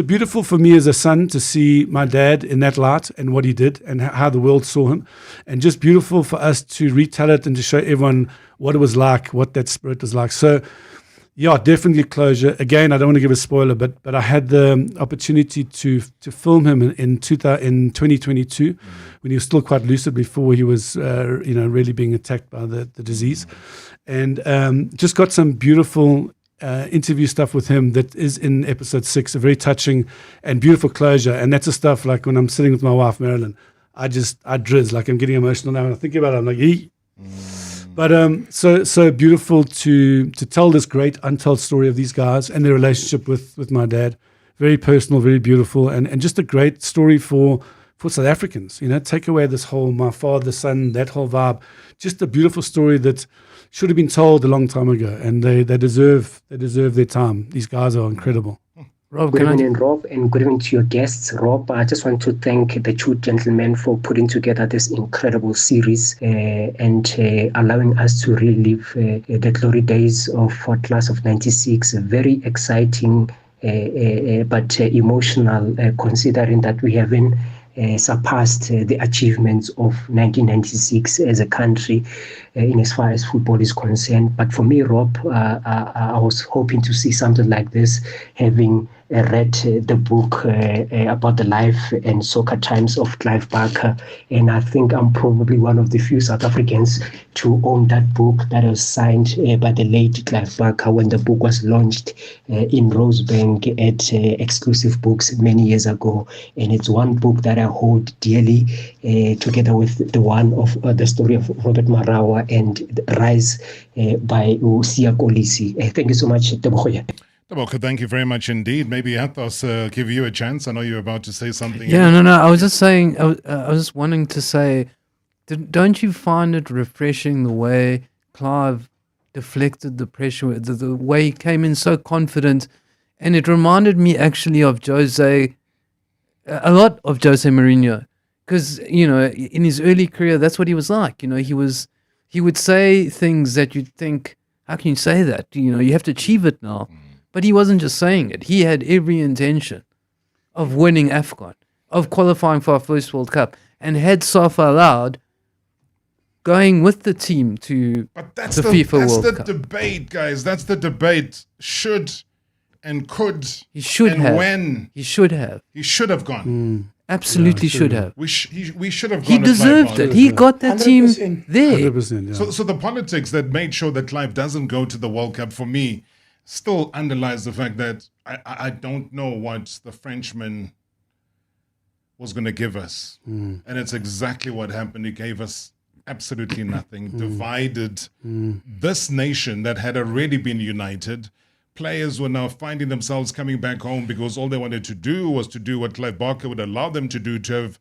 beautiful for me as a son to see my dad in that light and what he did and how the world saw him, and just beautiful for us to retell it and to show everyone what it was like, what that spirit was like. So, yeah, definitely closure. Again, I don't want to give a spoiler, but I had the opportunity to film him in 2022 when he was still quite lucid before he was, really being attacked by the disease, and just got some beautiful interview stuff with him that is in episode 6, a very touching and beautiful closure. And that's the stuff like when I'm sitting with my wife Marilyn, I drizz, like I'm getting emotional now when I think about it. I'm like, But so beautiful to tell this great untold story of these guys and their relationship with my dad. Very personal, very beautiful, and just a great story for South Africans. Take away this whole my father, son, that whole vibe. Just a beautiful story that should have been told a long time ago, and they deserve their time. These guys are incredible. Rob, good evening, Rob, and good evening to your guests. Rob, I just want to thank the two gentlemen for putting together this incredible series and allowing us to relive the glory days of Class of 96. Very exciting but emotional, considering that we haven't surpassed the achievements of 1996 as a country in as far as football is concerned. But for me, Rob, I was hoping to see something like this, having read the book about the life and soccer times of Clive Barker, and I think I'm probably one of the few South Africans to own that book that was signed by the late Clive Barker when the book was launched in Rosebank at Exclusive Books many years ago. And it's one book that I hold dearly, together with the one of the story of Robert Marawa and Rise by Usia Kolisi. Thank you so much, Tebogoya. Tebogo, thank you very much indeed. Maybe Athos, give you a chance. I know you're about to say something. Yeah, no. I was just saying, I was just wanting to say, don't you find it refreshing the way Clive deflected the pressure, the way he came in so confident, and it reminded me actually of a lot of Jose Mourinho, because in his early career, that's what he was like. He would say things that you'd think, how can you say that? You have to achieve it now. But he wasn't just saying it. He had every intention of winning AFCON, of qualifying for our first World Cup, and had Safa allowed, going with the team to that's the FIFA World Cup. That's the debate, guys. That's the debate. Should and could. He should and have. When. He should have. He should have gone. Absolutely should have. We should have gone. He deserved it. He got that 100%. team there. 100%, yeah. So the politics that made sure that Clive doesn't go to the World Cup, for me, still underlies the fact that I don't know what the Frenchman was going to give us. And it's exactly what happened. He gave us absolutely nothing. Divided this nation that had already been united. Players were now finding themselves coming back home because all they wanted to do was to do what Clive Barker would allow them to do, to have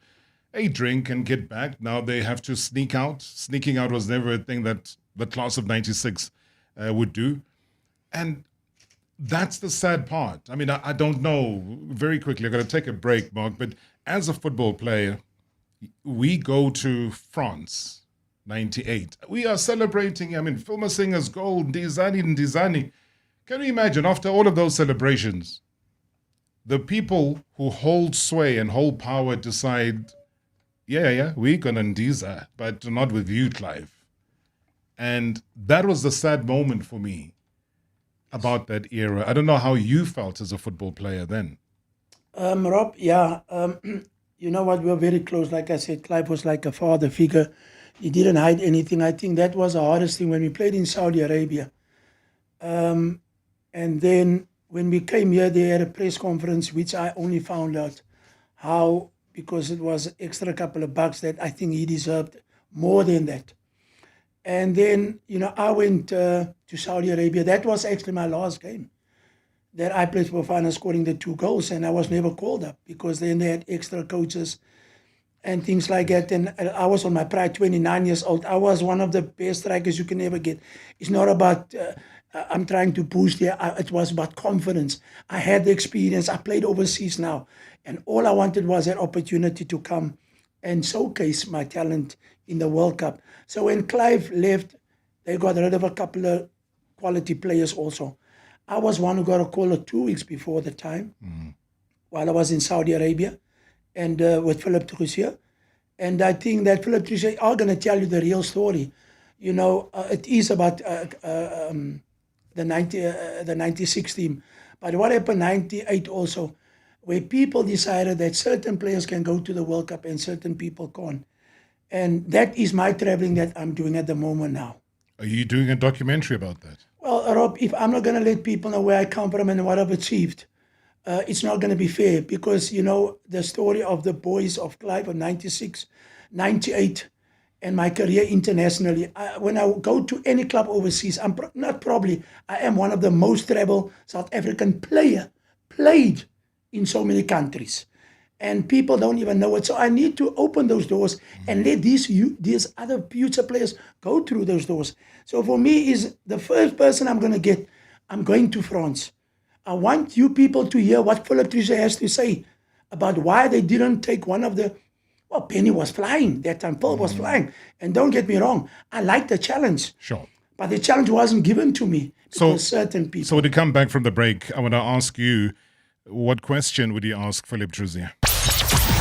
a drink and get back. Now they have to sneak out. Sneaking out was never a thing that the class of 96 would do. And that's the sad part. I mean, I don't know. Very quickly, I'm going to take a break, Mark. But as a football player, we go to France, 98. We are celebrating, Phil Masinga's goal, Ndizani. Can you imagine, after all of those celebrations, the people who hold sway and hold power decide, we're going to Ndiza, but not with you, Clive. And that was the sad moment for me about that era. I don't know how you felt as a football player then. Rob, you know what, we were very close. Like I said, Clive was like a father figure. He didn't hide anything. I think that was the hardest thing when we played in Saudi Arabia. And then when we came here, they had a press conference, which I only found out how because it was an extra couple of bucks that I think he deserved more than that. And then, I went to Saudi Arabia. That was actually my last game that I played for Bafana, scoring the 2 goals, and I was never called up because then they had extra coaches and things like that. And I was on my pride, 29 years old. I was one of the best strikers you can ever get. It's not about, I'm trying to boost here. It was about confidence. I had the experience. I played overseas now. And all I wanted was an opportunity to come and showcase my talent in the World Cup. So when Clive left, they got rid of a couple of quality players also. I was one who got a call 2 weeks before the time while I was in Saudi Arabia and with Philip Trussier. And I think that Philip Trussier are going to tell you the real story. It is about the 96 team. But what happened 98 also, where people decided that certain players can go to the World Cup and certain people can't. And that is my traveling that I'm doing at the moment now. Are you doing a documentary about that? Well, Rob, if I'm not going to let people know where I come from and what I've achieved, it's not going to be fair because, the story of the boys of Clive of 96, 98, and my career internationally, when I go to any club overseas, I am one of the most traveled South African played in so many countries. And people don't even know it. So I need to open those doors and let these other future players go through those doors. So for me, is the first person I'm going to France. I want you people to hear what Philip Trussier has to say about why they didn't take one of the, Penny was flying that time, Phil was flying. And don't get me wrong, I like the challenge. Sure. But the challenge wasn't given to me because certain people. So to come back from the break, I want to ask you, what question would you ask Philip Trussier?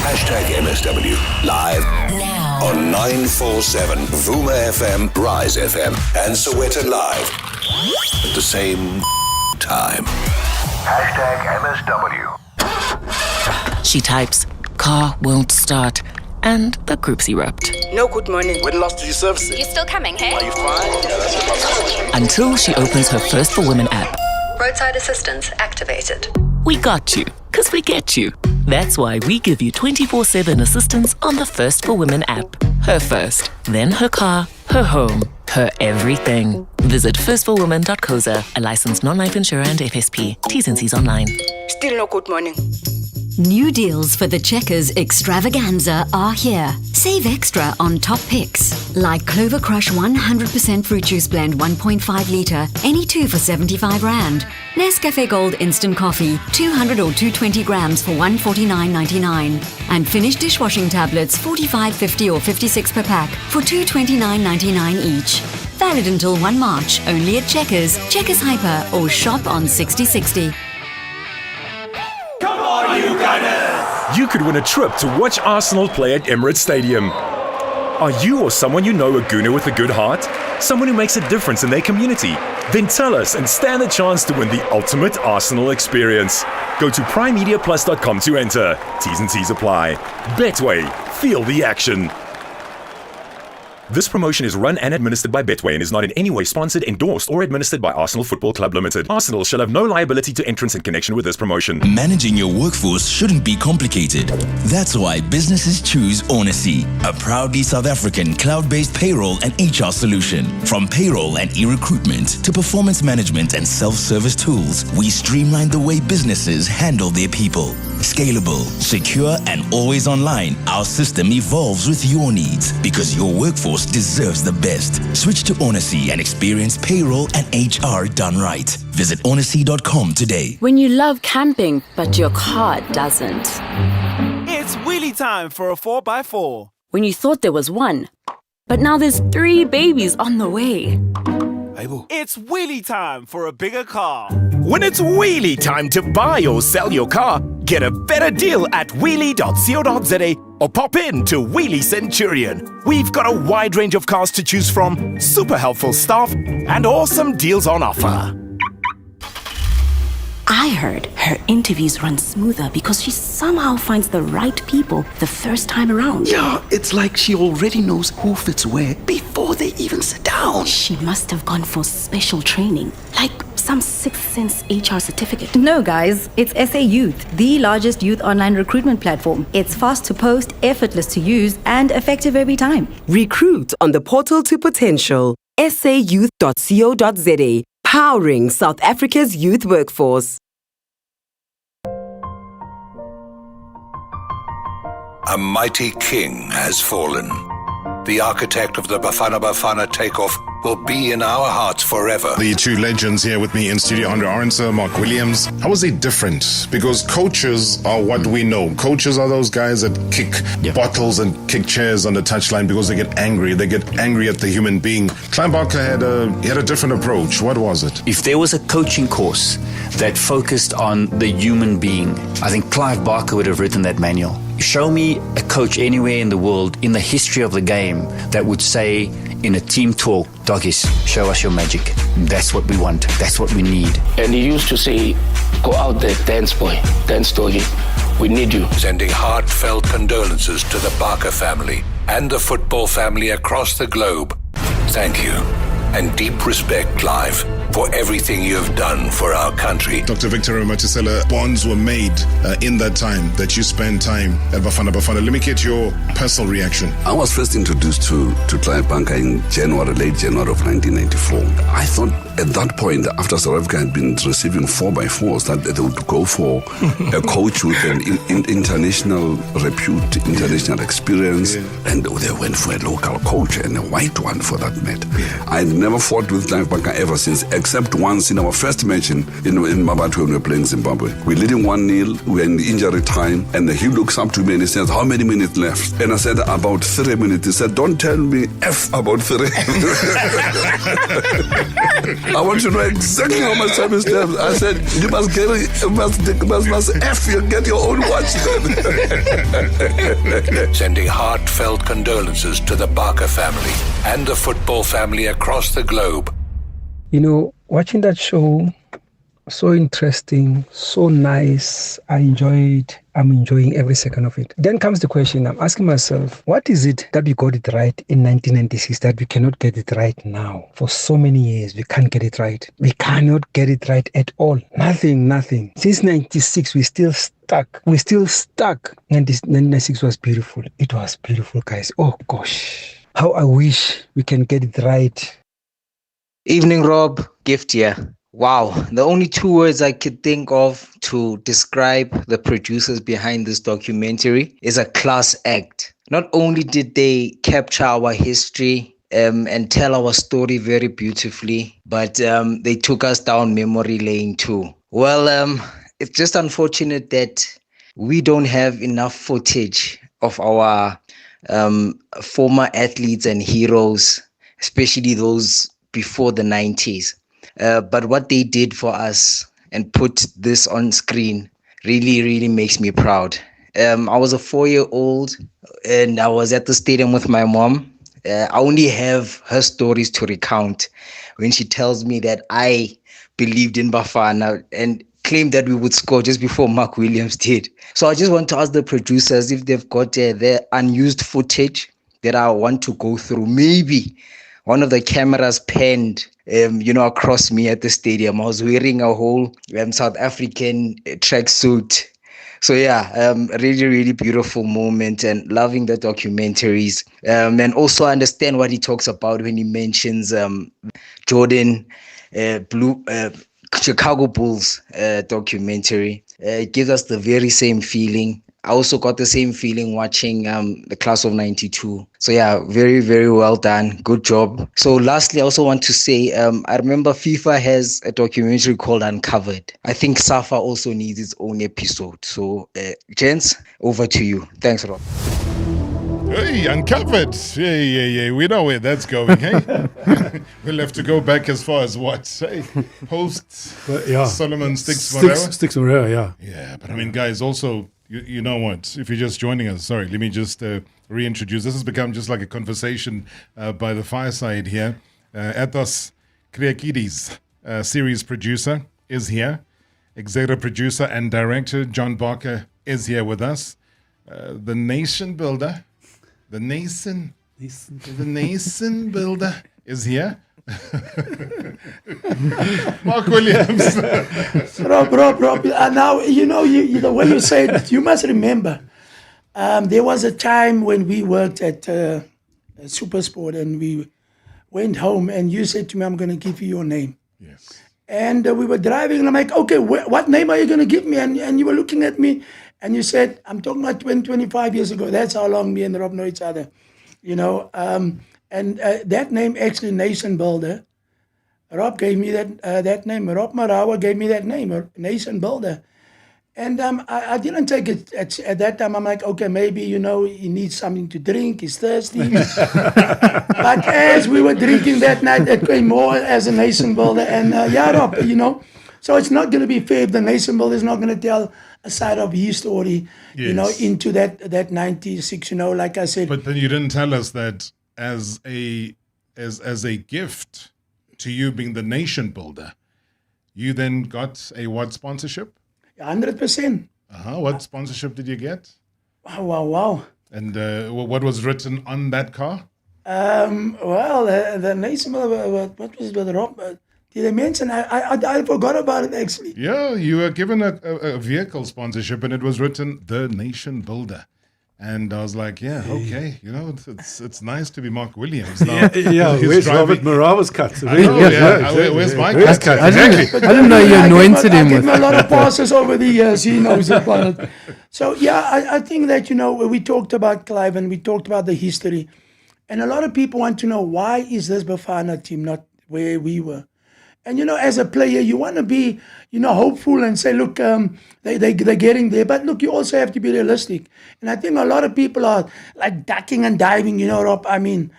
#MSW live now on 947 Vuma FM, Rise FM, and Sowetan Live at the same time. #MSW. She types, car won't start, and the group's erupt. No, good morning. When last did you service it? You still coming, hey? Are you fine? Yeah, that's about Until she opens her First for Women app. Roadside assistance activated. We got you, 'cause we get you. That's why we give you 24/7 assistance on the First for Women app. Her first, then her car, her home, her everything. Visit firstforwomen.coza, a licensed non-life insurer and FSP. T's and C's online. Still no good morning. New deals for the Checkers extravaganza are here. Save extra on top picks, like Clover Crush 100% fruit juice blend 1.5 litre, any 2 for 75 Rand. Nescafe Gold instant coffee, 200 or 220 grams for 149.99. And Finish dishwashing tablets, 45, 50 or 56 per pack for 229.99 each. Valid until 1 March, only at Checkers, Checkers Hyper or shop on 6060. You Gunners! You could win a trip to watch Arsenal play at Emirates Stadium. Are you or someone you know a Gooner with a good heart? Someone who makes a difference in their community? Then tell us and stand a chance to win the ultimate Arsenal experience. Go to primemediaplus.com to enter. T's and C's apply. Betway. Feel the action. This promotion is run and administered by Betway and is not in any way sponsored, endorsed, or administered by Arsenal Football Club Limited. Arsenal shall have no liability to entrants in connection with this promotion. Managing your workforce shouldn't be complicated. That's why businesses choose Onacy, a proudly South African cloud-based payroll and HR solution. From payroll and e-recruitment to performance management and self-service tools, we streamline the way businesses handle their people. Scalable, secure, and always online, our system evolves with your needs because your workforce deserves the best. Switch to Onacy and experience payroll and HR done right. Visit onacy.com today. When you love camping, but your car doesn't. It's wheelie time for a 4x4. When you thought there was one, but now there's 3 babies on the way. It's wheelie time for a bigger car. When it's wheelie time to buy or sell your car, get a better deal at wheelie.co.za or pop in to Wheelie Centurion. We've got a wide range of cars to choose from, super helpful staff, and awesome deals on offer. I heard her interviews run smoother because she somehow finds the right people the first time around. Yeah, it's like she already knows who fits where before they even sit down. She must have gone for special training, like some sixth sense HR certificate. No, guys, it's SA Youth, the largest youth online recruitment platform. It's fast to post, effortless to use, and effective every time. Recruit on the portal to potential. sayouth.co.za, powering South Africa's youth workforce. A mighty king has fallen. The architect of the Bafana takeoff will be in our hearts forever. The two legends here with me in studio, Andre Arendse, Mark Williams. How is it different? Because coaches are what we know. Coaches are those guys that kick bottles and kick chairs on the touchline because they get angry. They get angry at the human being. Clive Barker had a different approach. What was it? If there was a coaching course that focused on the human being, I think Clive Barker would have written that manual. Show me a coach anywhere in the world, in the history of the game, that would say in a team talk, doggies, show us your magic. That's what we want. That's what we need. And he used to say, go out there, dance boy, dance doggy. We need you. Sending heartfelt condolences to the Barker family and the football family across the globe. Thank you. And deep respect, Clive, for everything you have done for our country. Dr. Victor Matisela, bonds were made in that time that you spent time at Bafana. Let me get your personal reaction. I was first introduced to Clive Barker in late January of 1994. I thought at that point, after South Africa had been receiving 4x4s, that they would go for a coach with an international repute, international experience, and they went for a local coach and a white one for that matter. I never fought with Clive Barker ever since, except once in our first match in Mabatu when we were playing Zimbabwe. We're leading 1-0, we're in the injury time, and he looks up to me and he says, how many minutes left? And I said, about 3 minutes. He said, don't tell me F about 3. I want to know exactly how much time is left. I said, you must F, you get your own watch then. Sending heartfelt condolences to the Barker family and the football family across the globe. You know, watching that show, so interesting, so nice. I'm enjoying every second of it. Then comes the question, I'm asking myself, what is it that we got it right in 1996 that we cannot get it right now? For so many years, we can't get it right. We cannot get it right at all. Nothing. Since 96, we're still stuck. 1996 was beautiful. It was beautiful, guys. Oh, gosh. How I wish we can get it right. Evening, Rob. Gift here. Wow. The only two words I could think of to describe the producers behind this documentary is a class act. Not only did they capture our history and tell our story very beautifully, but they took us down memory lane too. Well, it's just unfortunate that we don't have enough footage of our former athletes and heroes, especially those before the 90s. But what they did for us and put this on screen really makes me proud. I was a 4-year-old and I was at the stadium with my mom. I only have her stories to recount when she tells me that I believed in Bafana and claimed that we would score just before Mark Williams did. So I just want to ask the producers if they've got their unused footage that I want to go through. Maybe one of the cameras panned, across me at the stadium. I was wearing a whole South African tracksuit. So yeah, really beautiful moment and loving the documentaries. And also understand what he talks about when he mentions Jordan, Chicago Bulls documentary. It gives us the very same feeling. I also got the same feeling watching the class of 92. So yeah, very well done. Good job. So lastly, I also want to say, I remember FIFA has a documentary called Uncovered. I think SAFA also needs its own episode. So gents, over to you. Thanks, Rob. Hey, Uncovered. Yeah. We know where that's going, hey? We'll have to go back as far as what? Hey, post Solomon Sticks Marawa, yeah. Yeah, but I mean, guys, also, you know what? If you're just joining us, sorry, let me just reintroduce. This has become just like a conversation by the fireside here. Ethos Kriakidis, series producer, is here. Executive producer and director John Barker is here with us. The nation builder, the nation builder is here. Mark Williams. Rob. Now, the way you say it, you must remember, there was a time when we worked at Supersport and we went home and you said to me, I'm going to give you your name. Yes. And we were driving and I'm like, okay, what name are you going to give me? And you were looking at me and you said, I'm talking about 25 years ago. That's how long me and Rob know each other. That name actually, Nation Builder. Rob gave me that name. Rob Marawa gave me that name, Nation Builder. And I didn't take it at that time. I'm like, okay, maybe, he needs something to drink. He's thirsty. But as we were drinking that night, it came more as a Nation Builder. And Rob, so it's not going to be fair if the Nation Builder is not going to tell a side of his story, Yes. into that 96, like I said. But then you didn't tell us that as a gift to you being the nation builder, you then got a what sponsorship? 100%. What sponsorship did you get? Wow. And what was written on that car? The nation, what was it with Rob? Did I mention? I forgot about it actually. Yeah, you were given a vehicle sponsorship and it was written The Nation Builder. And I was like, okay, it's nice to be Mark Williams now. Where's Robert Marawa's cut? Where's my cut? I didn't know you anointed him with a lot of passes over the years. He knows about it. So, I think that, we talked about Clive and we talked about the history. And a lot of people want to know, why is this Bafana team not where we were? And, as a player, you want to be, hopeful and say, look, they're getting there. But, look, you also have to be realistic. And I think a lot of people are, like, ducking and diving, Rob. I mean,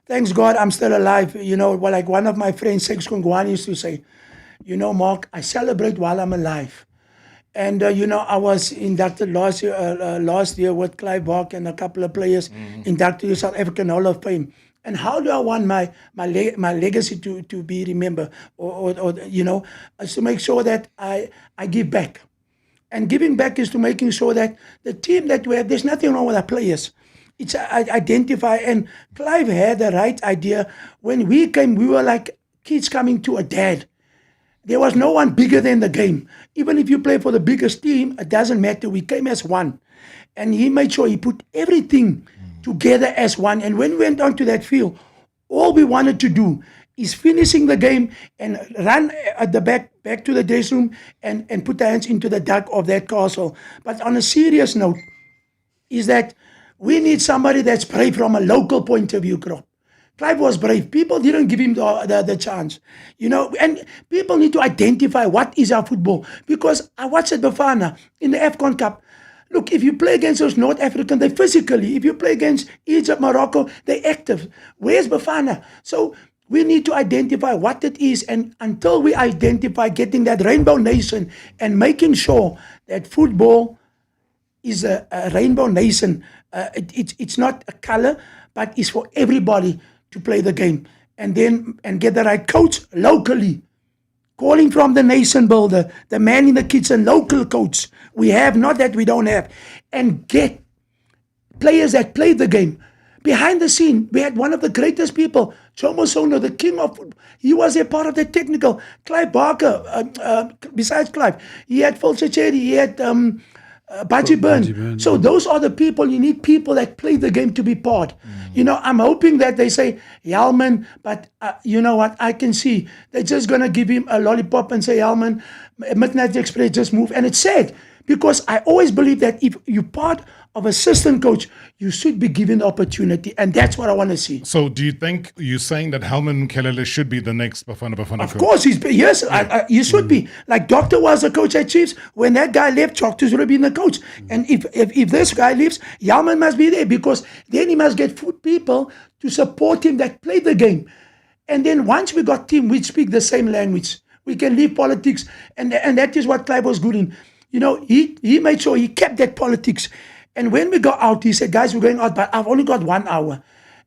thanks God I'm still alive. Like one of my friends, Sex Kongwani, used to say, Mark, I celebrate while I'm alive. And, I was inducted last year with Clive Barker and a couple of players inducted to South African Hall of Fame. And how do I want my legacy to be remembered, or is to make sure that I give back. And giving back is to making sure that the team that we have, there's nothing wrong with our players. It's identify. And Clive had the right idea. When we came, we were like kids coming to a dad. There was no one bigger than the game. Even if you play for the biggest team, it doesn't matter. We came as one. And he made sure he put everything together as one. And when we went onto that field, all we wanted to do is finishing the game and run at the back to the dressing room and put our hands into the duck of that castle. But on a serious note, is that we need somebody that's brave from a local point of view, Krop. Clive was brave. People didn't give him the chance. And people need to identify what is our football. Because I watched at Bafana in the AFCON Cup. Look, if you play against those North Africans, they physically. If you play against Egypt, Morocco, they're active. Where's Bafana? So we need to identify what it is. And until we identify getting that rainbow nation and making sure that football is a rainbow nation, it's not a color, but it's for everybody to play the game. And get the right coach locally. Calling from the nation builder, the man in the kitchen, local coach. We have, not that we don't have. And get players that play the game. Behind the scene, we had one of the greatest people, Jomo Sono, the king of football. He was a part of the technical. Clive Barker, besides Clive, he had Phil Checheri, he had Baji Byrne. So those are the people, you need people that play the game to be part. I'm hoping that they say, Yalman, but you know what, I can see they're just going to give him a lollipop and say, Yalman, Midnight Express, just move. And it's sad, because I always believe that if you're part of assistant coach, you should be given the opportunity. And that's what I want to see. So do you think you're saying that Helman Kelele should be the next Bafana coach? Of course, yes, he should be. Like Doctor was the coach at Chiefs. When that guy left, Choctaws would have been the coach. And if this guy leaves, Yalman must be there, because then he must get people to support him that play the game. And then once we got team, we speak the same language. We can leave politics. And that is what Clive was good in. He made sure he kept that politics. And when we got out, he said, guys, we're going out, but I've only got 1 hour.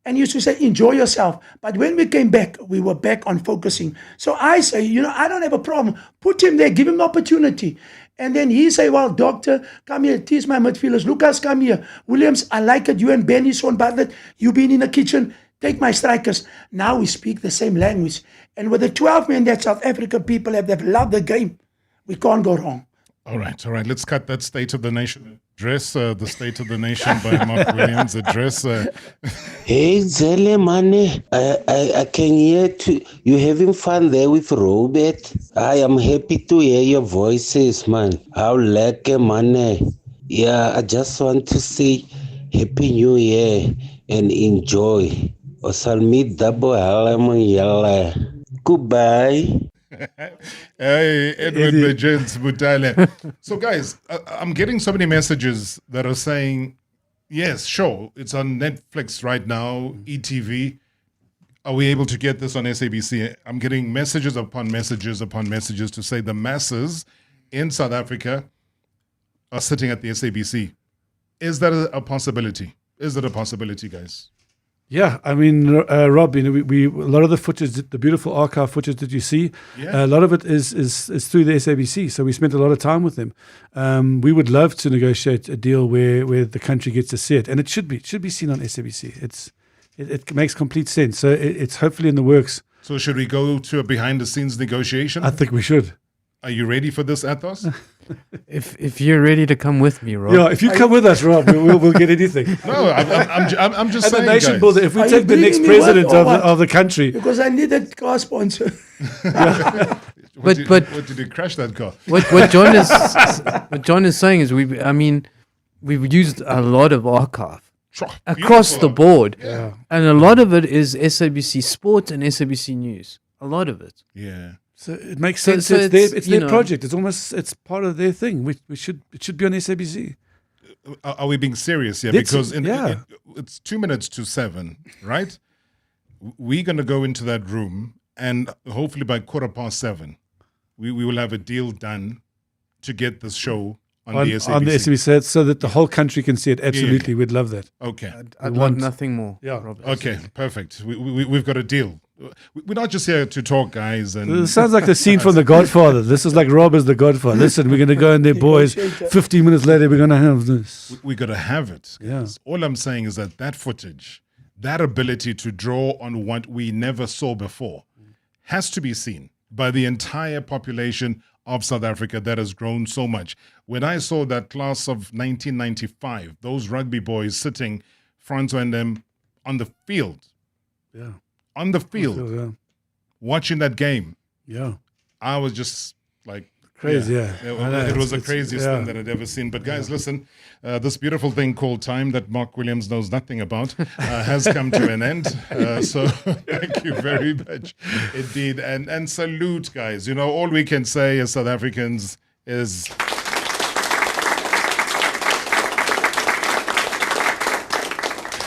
And he used to say, enjoy yourself. But when we came back, we were back on focusing. So I say, I don't have a problem. Put him there, give him the opportunity. And then he say, well, doctor, come here, teach my midfielders. Lucas, come here. Williams, I like it. You and Benny, Son Bartlett, you've been in the kitchen. Take my strikers. Now we speak the same language. And with the 12 men that South African people have, they've loved the game. We can't go wrong. All right. Let's cut that State of the Nation address, the State of the Nation by Mark Williams address. Hey, Zele, man, I can hear you having fun there with Robert. I am happy to hear your voices, man. How lucky, man. Yeah, I just want to say Happy New Year and enjoy. Osalmi double yalla. Goodbye. Hey, Edward Bejens Mutale. So, guys, I'm getting so many messages that are saying, yes, sure, it's on Netflix right now, ETV. Are we able to get this on SABC? I'm getting messages upon messages upon messages to say the masses in South Africa are sitting at the SABC. Is that a possibility? Is that a possibility, guys? Yeah, I mean, Rob, we a lot of the footage, the beautiful archive footage that you see, Yeah. a lot of it is through the SABC. So we spent a lot of time with them. We would love to negotiate a deal where the country gets to see it, and it should be seen on SABC. It makes complete sense. So it's hopefully in the works. So should we go to a behind-the-scenes negotiation? I think we should. Are you ready for this, Athos? If you're ready to come with me, Rob. Yeah, if you come with us, Rob, we'll get anything. No, I'm just As saying, a nation guys. builder, if we Are take you the next bringing me president one or what? of the country, Because I need a car sponsor. What But- did you crash that car? What John is saying is we've used a lot of archive across the board, and a lot of it is SABC Sports and SABC News. A lot of it. Yeah. so it makes So- sense. so it's it's, their you know- project. It's part of their thing. It should be on SABC. Are we being serious here? Let's- Because yeah. it's 2 minutes to 7, right? We're going to go into that room, and hopefully by 7:15, we will have a deal done to get this show on the SABC. On the SABC, so that the whole country can see it. Absolutely, we'd love that. Okay. I'd want nothing more. Yeah. Rob. Okay, perfect. We've got a deal. We're not just here to talk, guys. And It sounds like the scene from The Godfather. This is like Rob as The Godfather. Listen, we're going to go in there, boys. 15 minutes later, we're going to have this. we got to have it. Yeah. Guys. All I'm saying is that footage, that ability to draw on what we never saw before, has to be seen by the entire population of South Africa that has grown so much. When I saw that class of 1995, those rugby boys sitting, Francois and them, on the field, Yeah. on the field, Yeah. watching that game, Yeah. I was just like, Crazy, yeah. I know, It was the it's- craziest yeah. thing that I'd ever seen. But guys, listen, this beautiful thing called time that Mark Williams knows nothing about has come to an end. So thank you very much indeed. And salute, guys. You know, all we can say as South Africans is...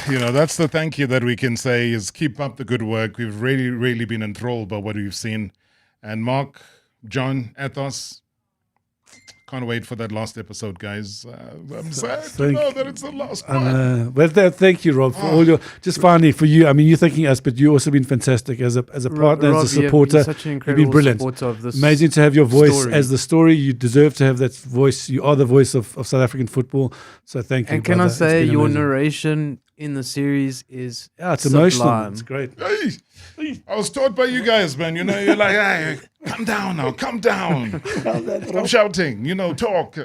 You know, that's the thank you that we can say is keep up the good work. We've really, really been enthralled by what we've seen. And Mark, John, Athos, can't wait for that last episode, guys. I'm sad to know that it's the last one. Thank you, Rob, for all your. Just finally, for you, I mean, you're thanking us, but you've also been fantastic as a partner, Rob, as a you have been supporter. such an You've incredible been brilliant. supporter of this Amazing to have your voice story. as the story. You deserve to have that voice. You are the voice of South African football. So thank you. And can brother. I say It's been your amazing. narration in the series is it's emotional. sublime. It's great. Hey, I was taught by you guys, man. You know, you're like, hey, calm down now, calm down. Stop shouting, you know, talk.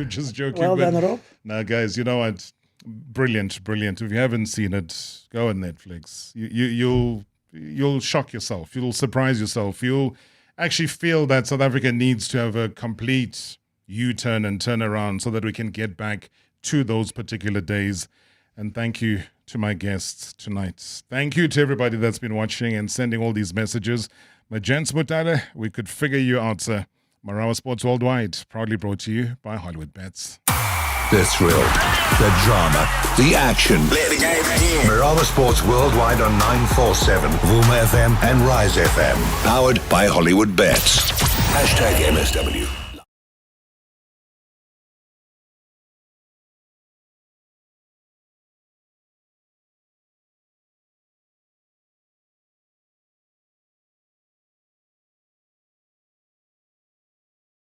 Just joking. Well but done, Rob. No, guys, you know what? Brilliant, brilliant. If you haven't seen it, go on Netflix. You'll shock yourself. You'll surprise yourself. You'll actually feel that South Africa needs to have a complete U-turn and turnaround so that we can get back to those particular days. And thank you to my guests tonight. Thank you to everybody that's been watching and sending all these messages. Majens Mutale, we could figure you out, sir. Marawa Sports Worldwide, proudly brought to you by Hollywood Bets. The thrill, the drama, the action. Let the game begin. Marawa Sports Worldwide on 947, Vuma FM and Rise FM. Powered by Hollywood Bets. #MSW.